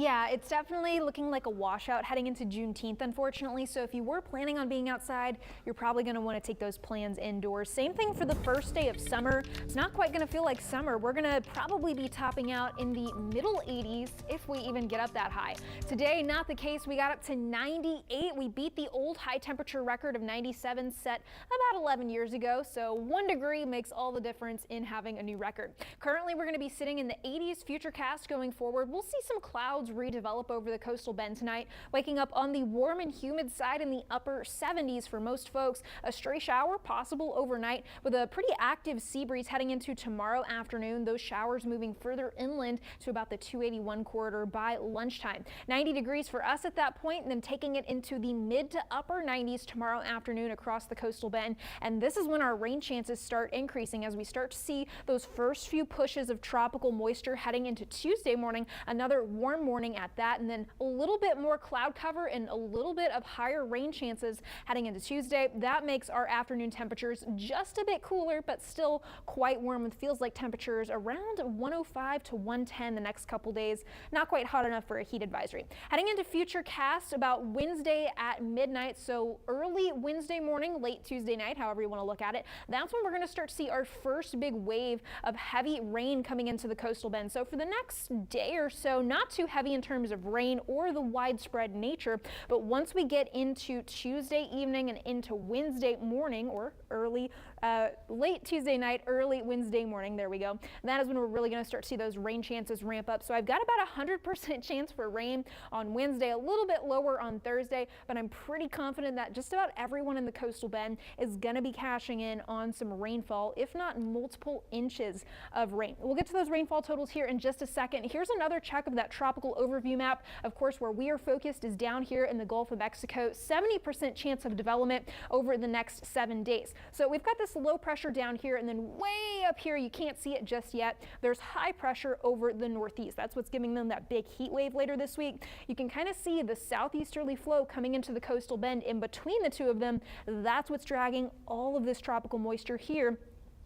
Yeah, it's definitely looking like a washout heading into Juneteenth, unfortunately. So if you were planning on being outside, you're probably going to want to take those plans indoors. Same thing for the first day of summer. It's not quite going to feel like summer. We're going to probably be topping out in the middle 80s if we even get up that high. Today, not the case. We got up to 98. We beat the old high temperature record of 97 set about 11 years ago. So 1 degree makes all the difference in having a new record. Currently, we're going to be sitting in the 80s. Futurecast going forward, we'll see some clouds redevelop over the coastal bend tonight, waking up on the warm and humid side in the upper 70s for most folks. A stray shower possible overnight with a pretty active sea breeze heading into tomorrow afternoon. Those showers moving further inland to about the 281 corridor by lunchtime. 90 degrees for us at that point, and then taking it into the mid to upper 90s tomorrow afternoon across the coastal bend. And this is when our rain chances start increasing as we start to see those first few pushes of tropical moisture heading into Tuesday morning. Another warm morning at that, and then a little bit more cloud cover and a little bit of higher rain chances heading into Tuesday. That makes our afternoon temperatures just a bit cooler, but still quite warm, with feels like temperatures around 105 to 110 the next couple days. Not quite hot enough for a heat advisory. Heading into Futurecast about Wednesday at midnight, so early Wednesday morning, late Tuesday night, however you want to look at it. That's when we're going to start to see our first big wave of heavy rain coming into the coastal bend. So for the next day or so, not too heavy in terms of rain or the widespread nature, but once we get into Tuesday evening and into Wednesday morning, or late Tuesday night, early Wednesday morning, there we go, that is when we're really going to start to see those rain chances ramp up. So I've got about 100% chance for rain on Wednesday, a little bit lower on Thursday, but I'm pretty confident that just about everyone in the coastal bend is going to be cashing in on some rainfall, if not multiple inches of rain. We'll get to those rainfall totals here in just a second. Here's another check of that tropical overview map. Of course, where we are focused is down here in the Gulf of Mexico. 70% chance of development over the next 7 days. So we've got this low pressure down here, and then way up here, you can't see it just yet, there's high pressure over the northeast. That's what's giving them that big heat wave later this week. You can kind of see the southeasterly flow coming into the coastal bend. In between the two of them, that's what's dragging all of this tropical moisture here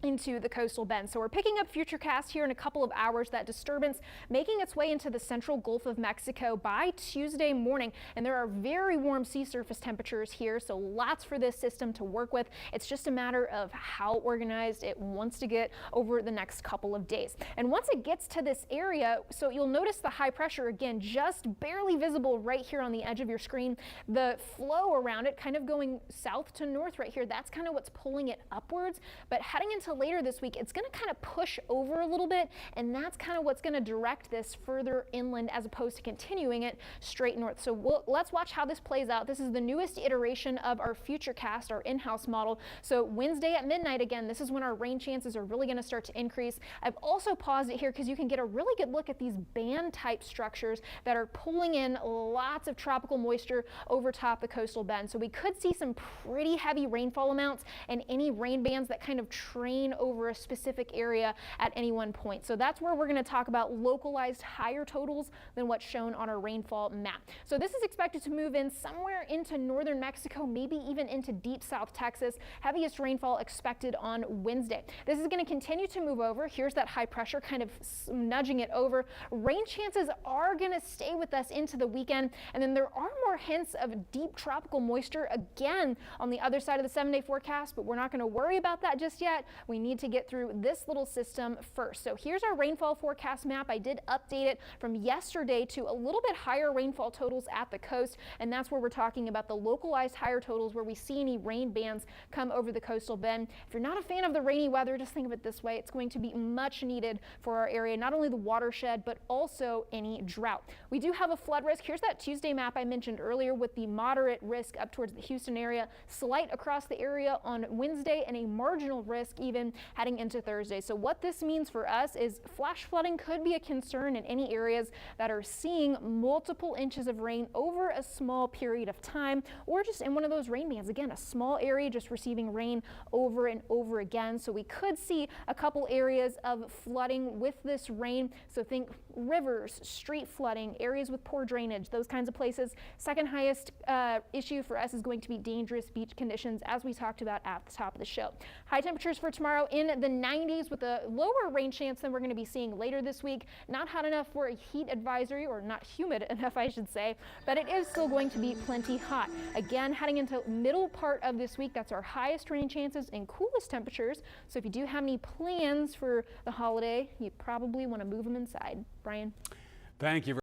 into the coastal bend. So we're picking up Futurecast here in a couple of hours. That disturbance making its way into the central Gulf of Mexico by Tuesday morning, and there are very warm sea surface temperatures here, so lots for this system to work with. It's just a matter of how organized it wants to get over the next couple of days. And once it gets to this area, so you'll notice the high pressure again just barely visible right here on the edge of your screen. The flow around it kind of going south to north right here, that's kind of what's pulling it upwards. But heading into later this week, it's going to kind of push over a little bit, and that's kind of what's going to direct this further inland as opposed to continuing it straight north. So let's watch how this plays out. This is the newest iteration of our Futurecast, our in-house model. So Wednesday at midnight, again, this is when our rain chances are really going to start to increase. I've also paused it here because you can get a really good look at these band type structures that are pulling in lots of tropical moisture over top the coastal bend. So we could see some pretty heavy rainfall amounts and any rain bands that kind of train over a specific area at any one point. So that's where we're going to talk about localized higher totals than what's shown on our rainfall map. So this is expected to move in somewhere into northern Mexico, maybe even into deep South Texas. Heaviest rainfall expected on Wednesday. This is going to continue to move over. Here's that high pressure kind of nudging it over. Rain chances are going to stay with us into the weekend, and then there are more hints of deep tropical moisture again on the other side of the 7-day forecast, but we're not going to worry about that just yet. We need to get through this little system first. So here's our rainfall forecast map. I did update it from yesterday to a little bit higher rainfall totals at the coast, and that's where we're talking about the localized higher totals where we see any rain bands come over the coastal bend. If you're not a fan of the rainy weather, just think of it this way. It's going to be much needed for our area, not only the watershed, but also any drought. We do have a flood risk. Here's that Tuesday map I mentioned earlier with the moderate risk up towards the Houston area, slight across the area on Wednesday, and a marginal risk even heading into Thursday. So what this means for us is flash flooding could be a concern in any areas that are seeing multiple inches of rain over a small period of time, or just in one of those rain bands. Again, a small area just receiving rain over and over again. So we could see a couple areas of flooding with this rain. So think rivers, street flooding, areas with poor drainage, those kinds of places. Second highest issue for us is going to be dangerous beach conditions, as we talked about at the top of the show. High temperatures for tomorrow tomorrow in the 90s with a lower rain chance than we're going to be seeing later this week. Not hot enough for a heat advisory, or not humid enough, I should say, but it is still going to be plenty hot. Again, heading into middle part of this week, that's our highest rain chances and coolest temperatures. So if you do have any plans for the holiday, you probably want to move them inside. Brian. Thank you.